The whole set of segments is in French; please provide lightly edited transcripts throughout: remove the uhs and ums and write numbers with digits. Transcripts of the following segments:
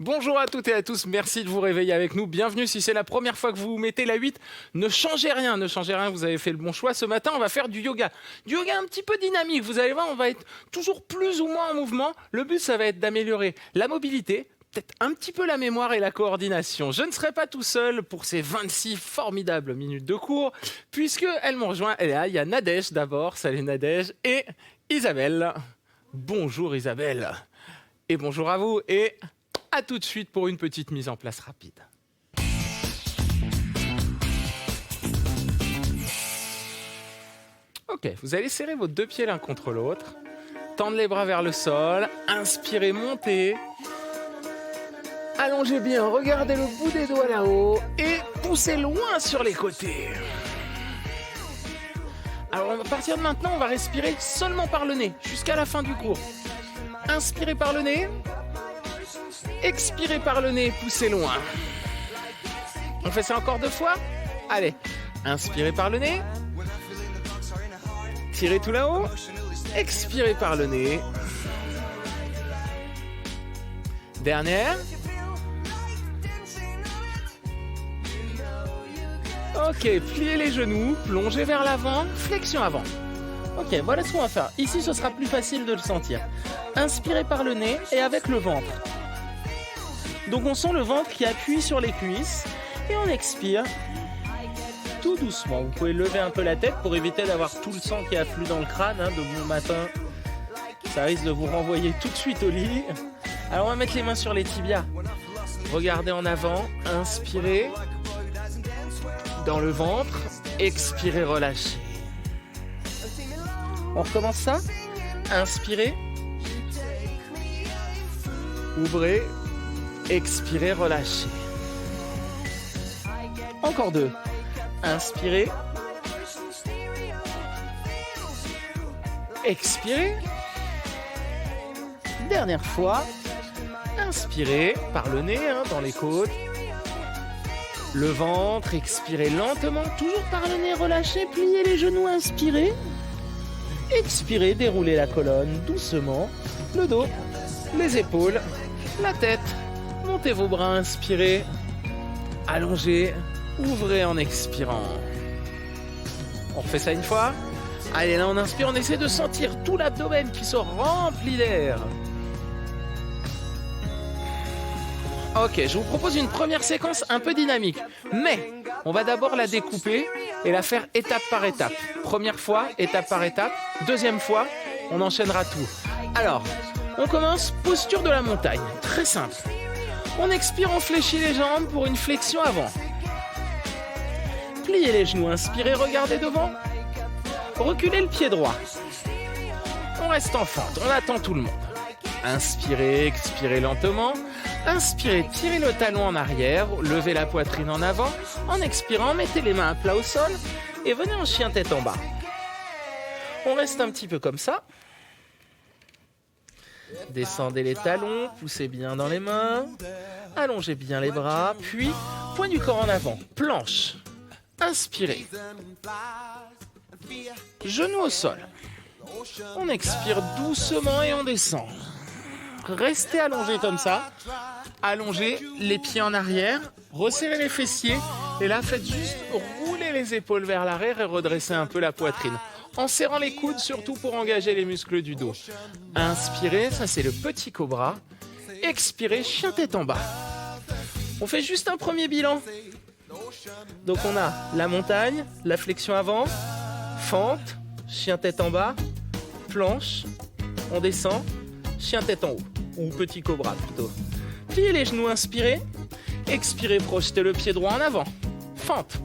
Bonjour à toutes et à tous, merci de vous réveiller avec nous. Bienvenue si c'est la première fois que vous mettez la 8. Ne changez rien, vous avez fait le bon choix. Ce matin, on va faire du yoga. Du yoga un petit peu dynamique, vous allez voir, on va être toujours plus ou moins en mouvement. Le but, ça va être d'améliorer la mobilité, peut-être un petit peu la mémoire et la coordination. Je ne serai pas tout seul pour ces 26 formidables minutes de cours, puisque elles m'ont rejoint. Et là, il y a Nadège d'abord, salut Nadège, et Isabelle. Bonjour Isabelle. Et bonjour à vous, et à tout de suite pour une petite mise en place rapide. Ok, vous allez serrer vos deux pieds l'un contre l'autre, tendre les bras vers le sol, inspirez, montez, allongez bien, regardez le bout des doigts là-haut et poussez loin sur les côtés. Alors à partir de maintenant, on va respirer seulement par le nez jusqu'à la fin du cours. Inspirez par le nez. Expirez par le nez, poussez loin. On fait ça encore 2 fois. Allez, inspirez par le nez. Tirez tout là-haut. Expirez par le nez. Dernière. Ok, pliez les genoux, plongez vers l'avant, flexion avant. Ok, voilà ce qu'on va faire. Ici, ce sera plus facile de le sentir. Inspirez par le nez et avec le ventre. Donc on sent le ventre qui appuie sur les cuisses et on expire tout doucement. Vous pouvez lever un peu la tête pour éviter d'avoir tout le sang qui afflue dans le crâne. De bon matin, ça risque de vous renvoyer tout de suite au lit. Alors on va mettre les mains sur les tibias. Regardez en avant, inspirez dans le ventre, expirez, relâchez. On recommence ça. Inspirez, ouvrez. Expirez, relâchez. Encore 2. Inspirez. Expirez. Dernière fois. Inspirez par le nez, dans les côtes. Le ventre, expirez lentement, toujours par le nez, relâchez, pliez les genoux, inspirez. Expirez, déroulez la colonne doucement. Le dos, les épaules, la tête. Montez vos bras, inspirez, allongez, ouvrez en expirant. On refait ça une fois. Allez, là on inspire, on essaie de sentir tout l'abdomen qui se remplit d'air. Ok, je vous propose une première séquence un peu dynamique, mais on va d'abord la découper et la faire étape par étape. Première fois, étape par étape. Deuxième fois, on enchaînera tout. Alors, on commence posture de la montagne, très simple. On expire, on fléchit les jambes pour une flexion avant. Pliez les genoux, inspirez, regardez devant. Reculez le pied droit. On reste en fente, on attend tout le monde. Inspirez, expirez lentement. Inspirez, tirez le talon en arrière, levez la poitrine en avant. En expirant, mettez les mains à plat au sol et venez en chien tête en bas. On reste un petit peu comme ça. Descendez les talons, poussez bien dans les mains, allongez bien les bras, puis poing du corps en avant, planche, inspirez, genoux au sol, on expire doucement et on descend, restez allongé comme ça, allongez les pieds en arrière, resserrez les fessiers, et là faites juste rouler les épaules vers l'arrière et redresser un peu la poitrine. En serrant les coudes, surtout pour engager les muscles du dos. Inspirez, ça c'est le petit cobra. Expirez, chien tête en bas. On fait juste un premier bilan. Donc on a la montagne, la flexion avant, fente, chien tête en bas, planche, on descend, chien tête en haut, ou petit cobra plutôt. Pliez les genoux, inspirez. Expirez, projetez le pied droit en avant. Fente.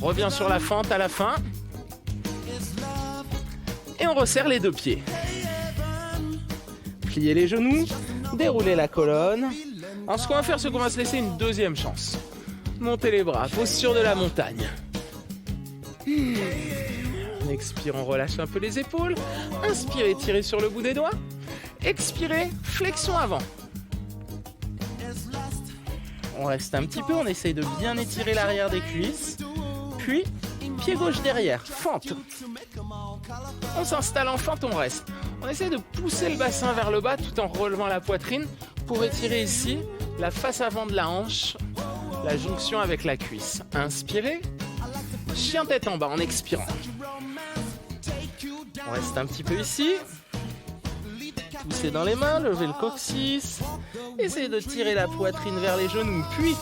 On revient sur la fente à la fin. Et on resserre les deux pieds. Pliez les genoux, déroulez la colonne. Alors ce qu'on va faire, c'est qu'on va se laisser une deuxième chance. Montez les bras, posture de la montagne. En expirant, on relâche un peu les épaules. Inspirez, tirez sur le bout des doigts. Expirez, flexion avant. On reste un petit peu, on essaye de bien étirer l'arrière des cuisses. Puis, pied gauche derrière, fente. On s'installe en fente, on reste. On essaie de pousser le bassin vers le bas tout en relevant la poitrine pour étirer ici la face avant de la hanche, la jonction avec la cuisse. Inspirez. Chien tête en bas en expirant. On reste un petit peu ici. Poussez dans les mains, levez le coccyx. Essayez de tirer la poitrine vers les genoux. Puis,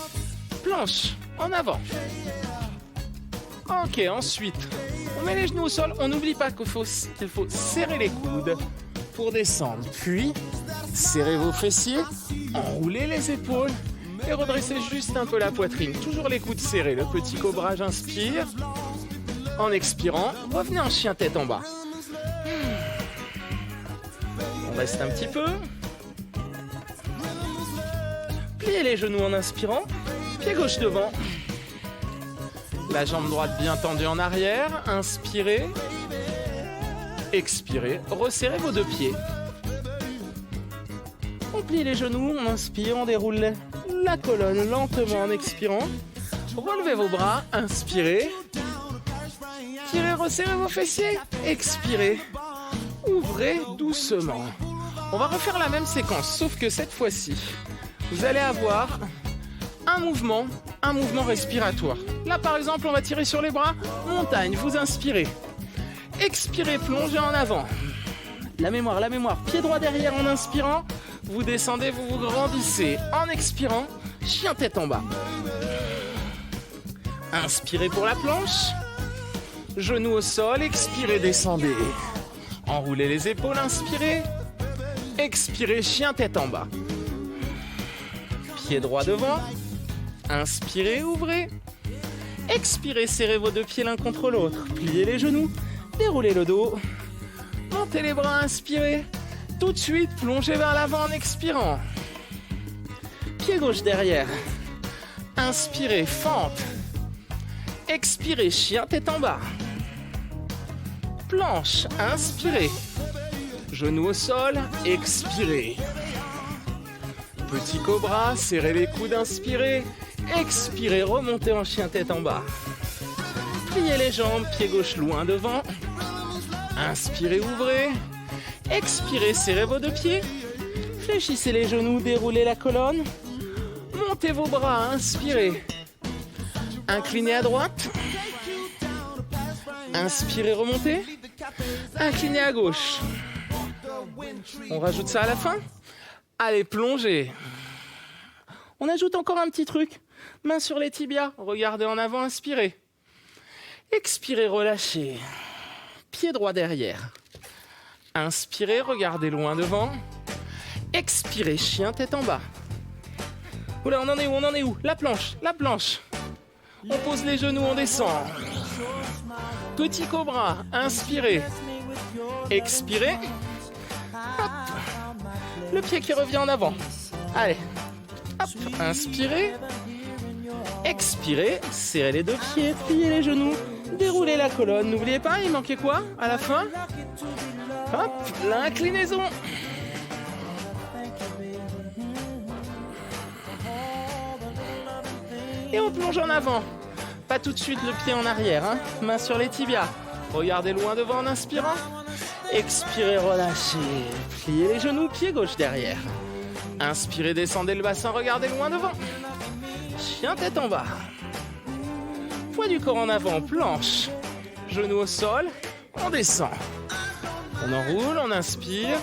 planche en avant. Ok, ensuite, on met les genoux au sol. On n'oublie pas qu'il faut serrer les coudes pour descendre. Puis, serrez vos fessiers, enroulez les épaules et redressez juste un peu la poitrine. Toujours les coudes serrés. Le petit cobra, j'inspire. En expirant, revenez en chien tête en bas. On reste un petit peu. Pliez les genoux en inspirant. Pied gauche devant. La jambe droite bien tendue en arrière. Inspirez. Expirez. Resserrez vos deux pieds. On plie les genoux, on inspire, on déroule la colonne lentement en expirant. Relevez vos bras, inspirez. Tirez, resserrez vos fessiers. Expirez. Ouvrez doucement. On va refaire la même séquence, sauf que cette fois-ci, vous allez avoir un mouvement respiratoire. Là, par exemple, on va tirer sur les bras. Montagne, vous inspirez. Expirez, plongez en avant. La mémoire. Pied droit derrière en inspirant. Vous descendez, vous vous grandissez. En expirant, chien tête en bas. Inspirez pour la planche. Genoux au sol, expirez, descendez. Enroulez les épaules, inspirez. Expirez, chien tête en bas. Pied droit devant. Inspirez, ouvrez. Expirez, serrez vos deux pieds l'un contre l'autre. Pliez les genoux, déroulez le dos. Montez les bras, inspirez. Tout de suite, plongez vers l'avant en expirant. Pied gauche derrière. Inspirez, fente. Expirez, chien tête en bas. Planche, inspirez. Genoux au sol, expirez. Petit cobra, serrez les coudes, inspirez. Expirez, remontez en chien tête en bas. Pliez les jambes, pied gauche loin devant. Inspirez, ouvrez. Expirez, serrez vos deux pieds. Fléchissez les genoux, déroulez la colonne. Montez vos bras, inspirez. Inclinez à droite. Inspirez, remontez. Inclinez à gauche. On rajoute ça à la fin. Allez, plongez. On ajoute encore un petit truc. Main sur les tibias. Regardez en avant, inspirez. Expirez, relâchez. Pied droit derrière. Inspirez, regardez loin devant. Expirez, chien tête en bas. Oula, on en est où? La planche. On pose les genoux, on descend. Petit cobra, inspirez. Expirez. Hop. Le pied qui revient en avant. Allez. Hop. Inspirez. Expirez. Serrez les deux pieds, pliez les genoux. Déroulez la colonne. N'oubliez pas, il manquait quoi à la fin? Hop, l'inclinaison. Et on plonge en avant. Pas tout de suite le pied en arrière. Hein. Main sur les tibias. Regardez loin devant en inspirant. Expirez, relâchez. Pliez les genoux, pied gauche derrière. Inspirez, descendez le bassin, regardez loin devant. Chien tête en bas. Poids du corps en avant, planche. Genoux au sol, on descend. On enroule, on inspire.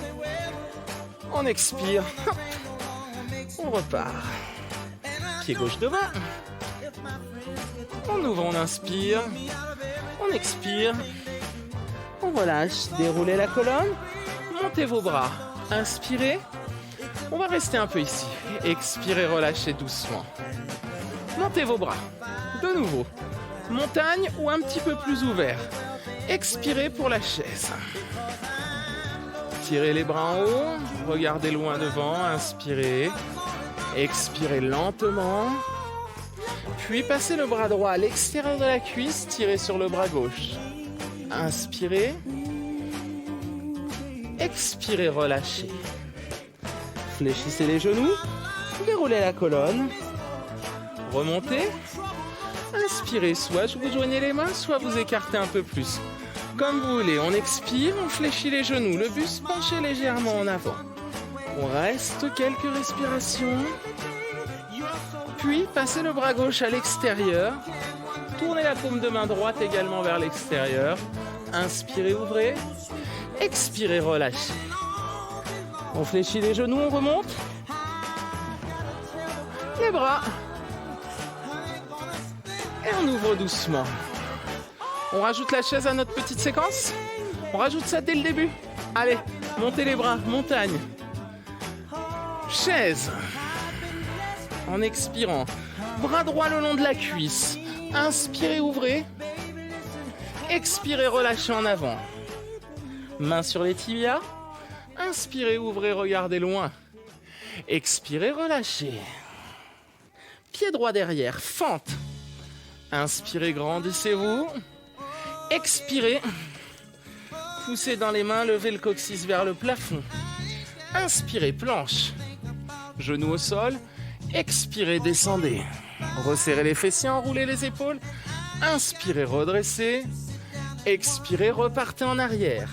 On expire. Hop. On repart. Pied gauche devant. On ouvre, on inspire. On expire. On relâche. Déroulez la colonne. Montez vos bras. Inspirez. On va rester un peu ici. Expirez, relâchez doucement. Montez vos bras. De nouveau. Montagne ou un petit peu plus ouvert. Expirez pour la chaise. Tirez les bras en haut. Regardez loin devant. Inspirez. Expirez lentement. Puis passez le bras droit à l'extérieur de la cuisse. Tirez sur le bras gauche. Inspirez. Expirez, relâchez. Fléchissez les genoux. Déroulez la colonne. Remontez. Inspirez, soit vous joignez les mains, soit vous écartez un peu plus. Comme vous voulez, on expire, on fléchit les genoux, le buste penché légèrement en avant. On reste quelques respirations. Puis, passez le bras gauche à l'extérieur. Tournez la paume de main droite également vers l'extérieur. Inspirez, ouvrez. Expirez, relâchez. On fléchit les genoux, on remonte. Les bras. Et on ouvre doucement. On rajoute la chaise à notre petite séquence. On rajoute ça dès le début. Allez, montez les bras, montagne. Chaise. En expirant. Bras droit le long de la cuisse. Inspirez, ouvrez. Expirez, relâchez en avant. Main sur les tibias. Inspirez, ouvrez, regardez loin. Expirez, relâchez. Pied droit derrière, fente. Inspirez, grandissez-vous. Expirez. Poussez dans les mains, levez le coccyx vers le plafond. Inspirez, planche. Genoux au sol. Expirez, descendez. Resserrez les fessiers, enroulez les épaules. Inspirez, redressez. Expirez, repartez en arrière.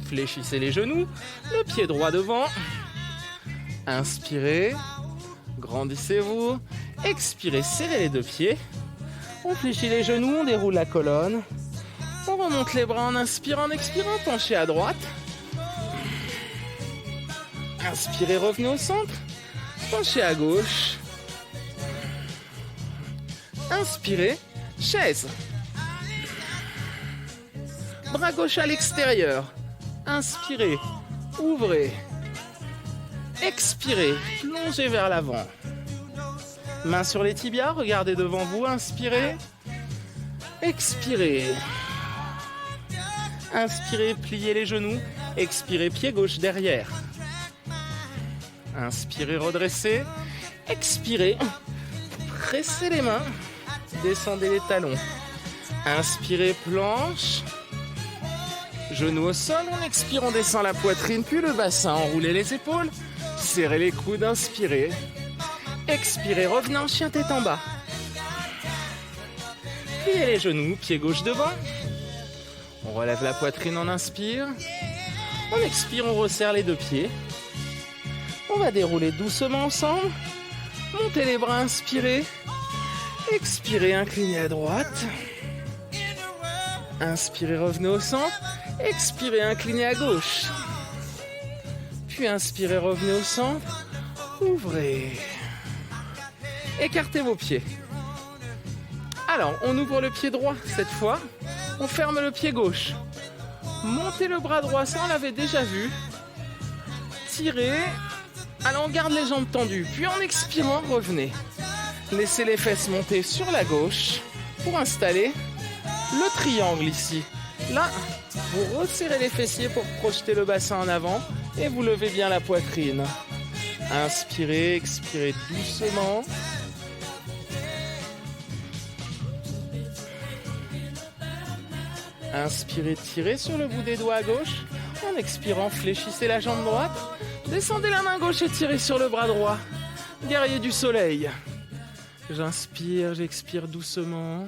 Fléchissez les genoux, le pied droit devant. Inspirez, grandissez-vous. Expirez, serrez les deux pieds. On fléchit les genoux, on déroule la colonne. On remonte les bras en inspirant, en expirant, penchez à droite. Inspirez, revenez au centre. Penchez à gauche. Inspirez, chaise. Bras gauche à l'extérieur. Inspirez, ouvrez. Expirez, plongez vers l'avant. Main sur les tibias, regardez devant vous, inspirez. Expirez. Inspirez, pliez les genoux. Expirez, pied gauche derrière. Inspirez, redressez. Expirez, pressez les mains. Descendez les talons. Inspirez, planche. Genoux au sol, on expire, on descend la poitrine, puis le bassin. Enroulez les épaules. Serrez les coudes, inspirez. Expirez, revenez en chien tête en bas. Pliez les genoux, pied gauche devant. On relève la poitrine, on inspire. On expire, on resserre les deux pieds. On va dérouler doucement ensemble. Montez les bras, inspirez. Expirez, inclinez à droite. Inspirez, revenez au centre. Expirez, inclinez à gauche. Puis inspirez, revenez au centre. Ouvrez. Écartez vos pieds. Alors, on ouvre le pied droit cette fois. On ferme le pied gauche. Montez le bras droit, ça on l'avait déjà vu. Tirez. Alors on garde les jambes tendues. Puis en expirant, revenez. Laissez les fesses monter sur la gauche pour installer le triangle ici. Là, vous resserrez les fessiers pour projeter le bassin en avant et vous levez bien la poitrine. Inspirez, expirez doucement. Inspirez, tirez sur le bout des doigts à gauche. En expirant, fléchissez la jambe droite. Descendez la main gauche et tirez sur le bras droit. Guerrier du soleil. J'inspire, j'expire doucement.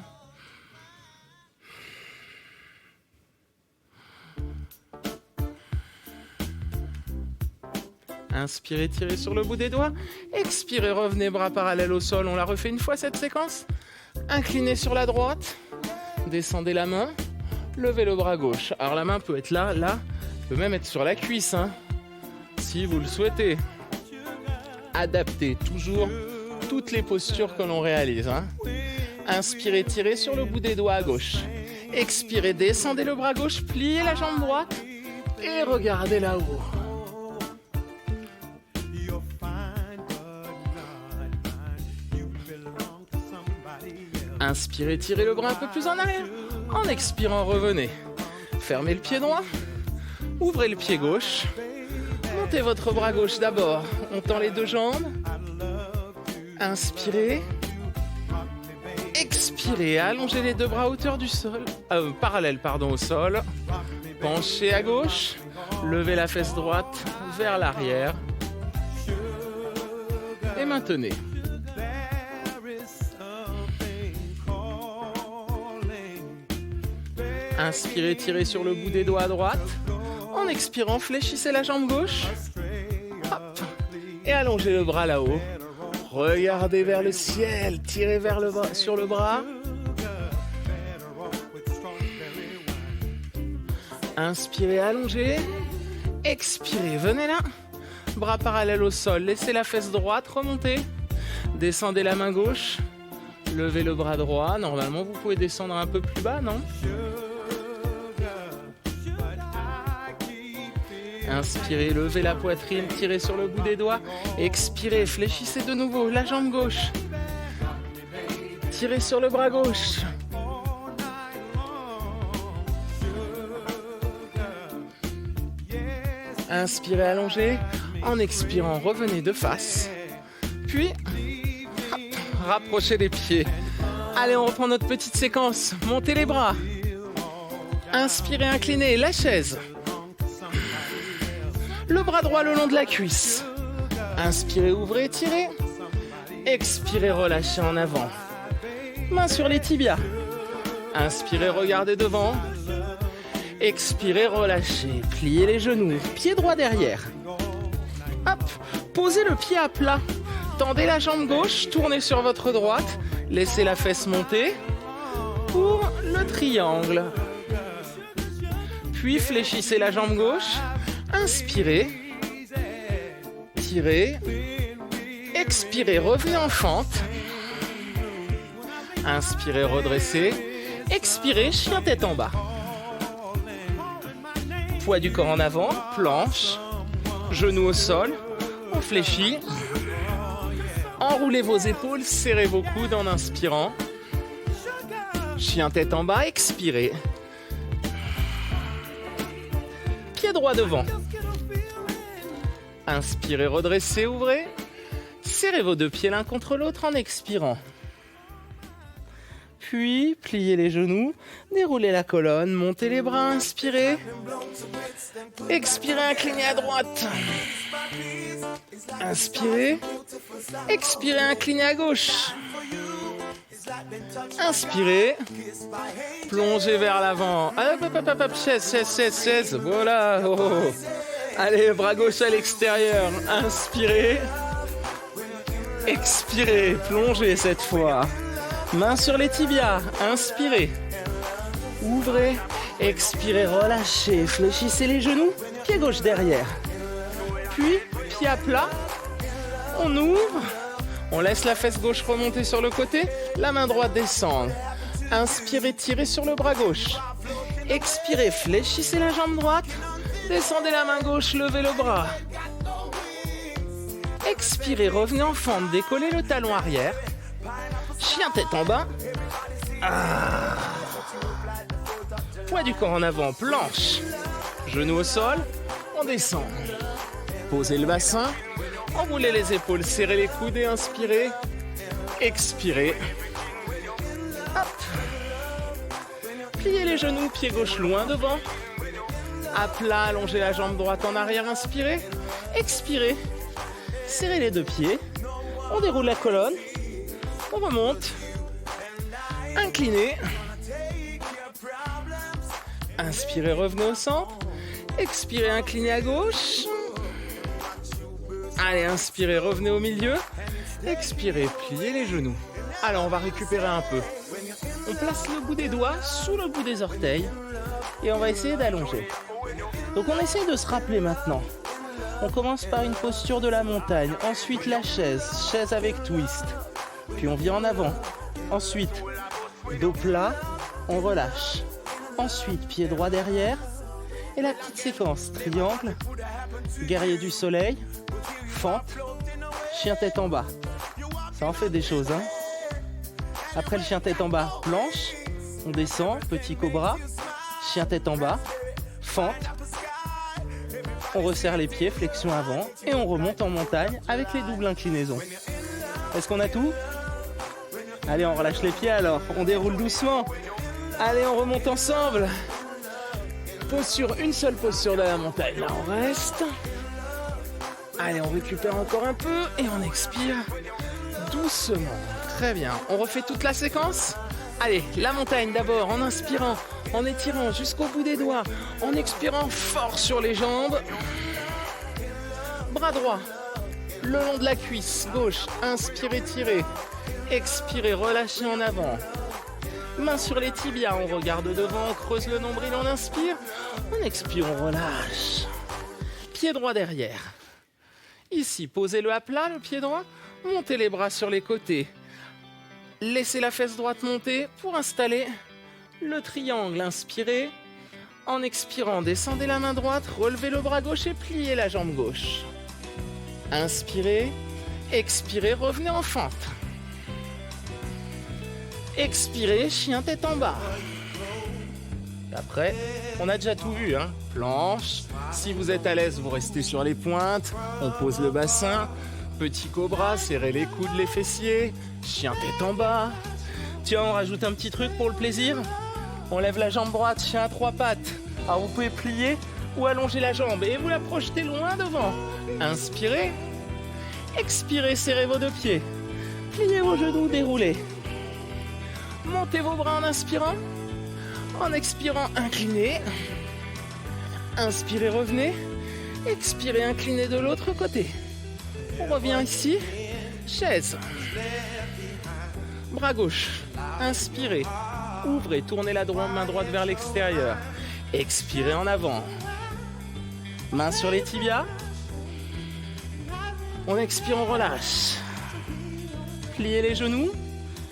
Inspirez, tirez sur le bout des doigts. Expirez, revenez bras parallèles au sol. On la refait une fois cette séquence. Inclinez sur la droite. Descendez la main. Levez le bras gauche. Alors la main peut être là, là. Peut même être sur la cuisse, hein, si vous le souhaitez. Adaptez toujours toutes les postures que l'on réalise. Hein. Inspirez, tirez sur le bout des doigts à gauche. Expirez, descendez le bras gauche, pliez la jambe droite et regardez là-haut. Inspirez, tirez le bras un peu plus en arrière. En expirant, revenez. Fermez le pied droit. Ouvrez le pied gauche. Montez votre bras gauche d'abord. On tend les deux jambes. Inspirez. Expirez. Allongez les deux bras à hauteur du sol. Parallèle, au sol. Penchez à gauche. Levez la fesse droite vers l'arrière. Et maintenez. Inspirez, tirez sur le bout des doigts à droite. En expirant, fléchissez la jambe gauche. Hop. Et allongez le bras là-haut. Regardez vers le ciel, tirez vers le bras, sur le bras. Inspirez, allongez. Expirez, venez là. Bras parallèles au sol, laissez la fesse droite remonter. Descendez la main gauche. Levez le bras droit. Normalement, vous pouvez descendre un peu plus bas, non? Inspirez, levez la poitrine, tirez sur le bout des doigts. Expirez, fléchissez de nouveau la jambe gauche. Tirez sur le bras gauche. Inspirez, allongez. En expirant, revenez de face. Puis, hop, rapprochez les pieds. Allez, on reprend notre petite séquence. Montez les bras. Inspirez, inclinez la chaise. Le bras droit le long de la cuisse. Inspirez, ouvrez, tirez. Expirez, relâchez en avant. Main sur les tibias. Inspirez, regardez devant. Expirez, relâchez. Pliez les genoux. Pied droit derrière. Hop, posez le pied à plat. Tendez la jambe gauche, tournez sur votre droite. Laissez la fesse monter pour le triangle. Puis fléchissez la jambe gauche. Inspirez, tirez, expirez, revenez en fente. Inspirez, redressez, expirez, chien tête en bas. Poids du corps en avant, planche, genoux au sol, on fléchit. Enroulez vos épaules, serrez vos coudes en inspirant. Chien tête en bas, expirez. Pied droit devant. Inspirez, redressez, ouvrez. Serrez vos deux pieds l'un contre l'autre en expirant. Puis, pliez les genoux, déroulez la colonne, montez les bras, inspirez. Expirez, inclinez à droite. Inspirez. Expirez, inclinez à gauche. Inspirez. Plongez vers l'avant. Hop, chaise. Voilà. Oh. Allez, bras gauche à l'extérieur. Inspirez. Expirez. Plongez cette fois. Main sur les tibias. Inspirez. Ouvrez. Expirez, relâchez. Fléchissez les genoux. Pied gauche derrière. Puis, pied à plat. On ouvre. On laisse la fesse gauche remonter sur le côté. La main droite descendre. Inspirez, tirez sur le bras gauche. Expirez, fléchissez la jambe droite. Descendez la main gauche, levez le bras. Expirez, revenez en fente, décollez le talon arrière. Chien tête en bas. Poids du corps en avant, planche. Genoux au sol, on descend. Posez le bassin, enroulez les épaules, serrez les coudes et inspirez. Expirez. Hop. Pliez les genoux, pied gauche loin devant. À plat, allongez la jambe droite en arrière, inspirez. Expirez. Serrez les deux pieds. On déroule la colonne. On remonte. Inclinez. Inspirez, revenez au centre. Expirez, inclinez à gauche. Allez, inspirez, revenez au milieu. Expirez, pliez les genoux. Alors, on va récupérer un peu. On place le bout des doigts sous le bout des orteils. Et on va essayer d'allonger. Donc, on essaie de se rappeler maintenant. On commence par une posture de la montagne. Ensuite, la chaise. Chaise avec twist. Puis, on vient en avant. Ensuite, dos plat. On relâche. Ensuite, pied droit derrière. Et la petite séquence. Triangle. Guerrier du soleil. Fente. Chien tête en bas. Ça en fait des choses, hein. Après le chien tête en bas, planche. On descend. Petit cobra. Chien tête en bas. Fente. On resserre les pieds, flexion avant. Et on remonte en montagne avec les doubles inclinaisons. Est-ce qu'on a tout? Allez, on relâche les pieds alors. On déroule doucement. Allez, on remonte ensemble. Posture, une seule posture de la montagne. Là, on reste. Allez, on récupère encore un peu et on expire doucement. Très bien. On refait toute la séquence. Allez, la montagne d'abord en inspirant. en étirant jusqu'au bout des doigts, en expirant fort sur les jambes. Bras droit, le long de la cuisse gauche, inspirez, tirez. Expirez, relâchez en avant. Main sur les tibias, on regarde devant, on creuse le nombril, on inspire. On expire, on relâche. Pied droit derrière. Ici, posez-le à plat, le pied droit. Montez les bras sur les côtés. Laissez la fesse droite monter pour installer le triangle. Inspirez. En expirant, descendez la main droite, relevez le bras gauche et pliez la jambe gauche. Inspirez. Expirez, revenez en fente. Expirez, chien tête en bas. Après, on a déjà tout vu, hein. Planche. Si vous êtes à l'aise, vous restez sur les pointes. On pose le bassin. Petit cobra, serrez les coudes, les fessiers. Chien tête en bas. Tiens, on rajoute un petit truc pour le plaisir. On lève la jambe droite, chien à 3 pattes. Alors vous pouvez plier ou allonger la jambe et vous la projetez loin devant. Inspirez. Expirez, serrez vos 2 pieds. Pliez vos genoux, déroulez. Montez vos bras en inspirant. En expirant, inclinez. Inspirez, revenez. Expirez, inclinez de l'autre côté. On revient ici. Chaise. Bras gauche. Inspirez. Ouvrez, tournez la main droite vers l'extérieur. Expirez en avant. Main sur les tibias. On expire, on relâche. Pliez les genoux.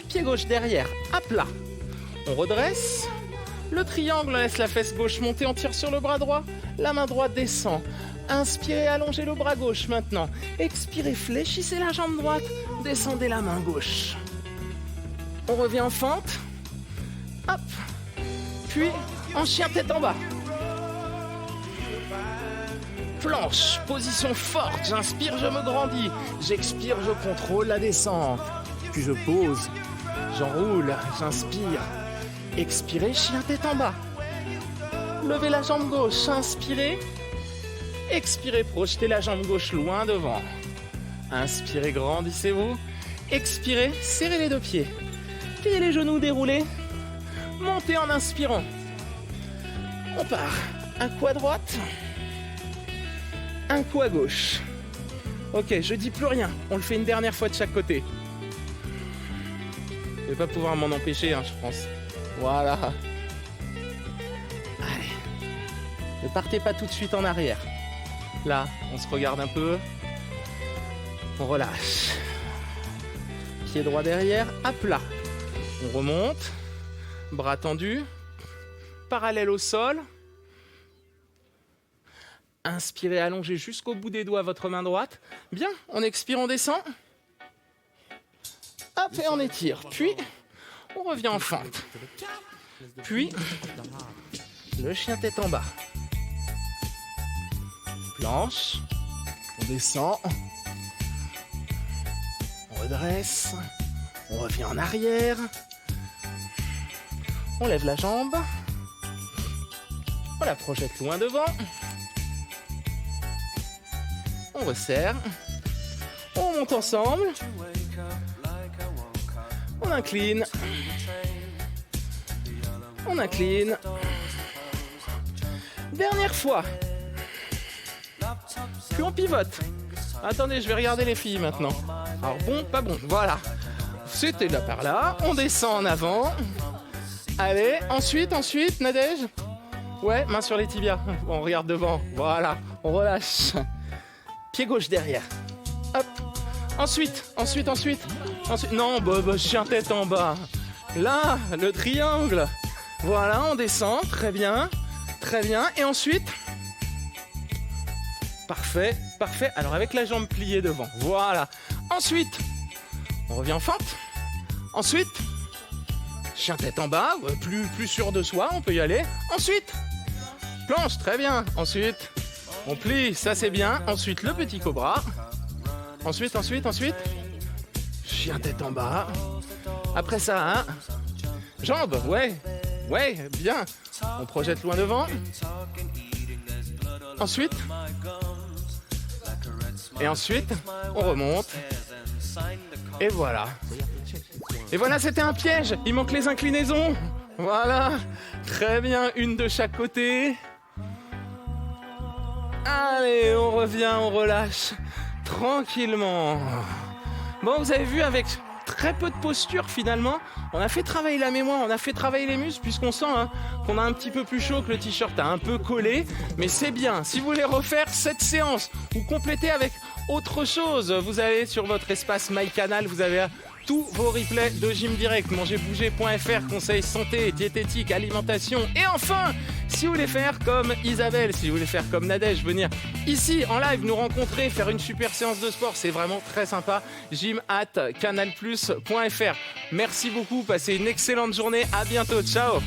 Pied gauche derrière, à plat. On redresse. Le triangle, on laisse la fesse gauche monter, on tire sur le bras droit. La main droite descend. Inspirez, allongez le bras gauche maintenant. Expirez, fléchissez la jambe droite. Descendez la main gauche. On revient en fente. Hop. Puis, en chien tête en bas. Planche, position forte. J'inspire, je me grandis. J'expire, je contrôle la descente. Puis je pose. J'enroule, j'inspire. Expirez, chien tête en bas. Levez la jambe gauche, inspirez. Expirez, projetez la jambe gauche loin devant. Inspirez, grandissez-vous. Expirez, serrez les 2 pieds. Pliez les genoux, déroulez. Montez en inspirant. On part. Un coup à droite. Un coup à gauche. Ok, je dis plus rien. On le fait une dernière fois de chaque côté. Je vais pas pouvoir m'en empêcher, hein, je pense. Voilà. Allez. Ne partez pas tout de suite en arrière. Là, on se regarde un peu. On relâche. Pied droit derrière, à plat. On remonte. Bras tendus. Parallèle au sol. Inspirez, allongez jusqu'au bout des doigts votre main droite. Bien, on expire, on descend. Hop, et on étire. Puis, on revient en fente. Puis, le chien tête en bas. Planche. On descend. On redresse. On revient en arrière. On lève la jambe. On la projette loin devant. On resserre. On monte ensemble. On incline. On incline. Dernière fois. Puis on pivote. Attendez, je vais regarder les filles maintenant. Alors bon, pas bon. Voilà. C'était là par là. On descend en avant. Allez, ensuite, Nadège. Ouais, main sur les tibias. On regarde devant. Voilà. On relâche. Pied gauche derrière. Hop. Ensuite. Non, chien tête en bas. Là, le triangle. Voilà, on descend. Très bien. Et ensuite. Parfait. Alors avec la jambe pliée devant. Voilà. Ensuite, on revient en fente. Ensuite, chien tête en bas. Plus sûr de soi, on peut y aller. Ensuite, planche. Très bien. Ensuite, on plie. Ça, c'est bien. Ensuite, le petit cobra. Ensuite. Chien tête en bas. Après ça, hein. Jambes, ouais, bien. On projette loin devant. Ensuite. Et ensuite, on remonte. Et voilà. Et voilà, c'était un piège. Il manque les inclinaisons. Voilà, très bien, une de chaque côté. Allez, on revient, on relâche tranquillement. Bon, vous avez vu, avec très peu de posture finalement, on a fait travailler la mémoire, on a fait travailler les muscles, puisqu'on sent qu'on a un petit peu plus chaud, que le t-shirt a un peu collé, mais c'est bien. Si vous voulez refaire cette séance ou compléter avec autre chose, vous allez sur votre espace MyCanal, vous avez tous vos replays de Gym Direct, mangerbouger.fr, conseils santé, diététique, alimentation. Et enfin, si vous voulez faire comme Isabelle, si vous voulez faire comme Nadège, venir ici en live nous rencontrer, faire une super séance de sport, c'est vraiment très sympa. gym@canalplus.fr. Merci beaucoup, passez une excellente journée, à bientôt, ciao.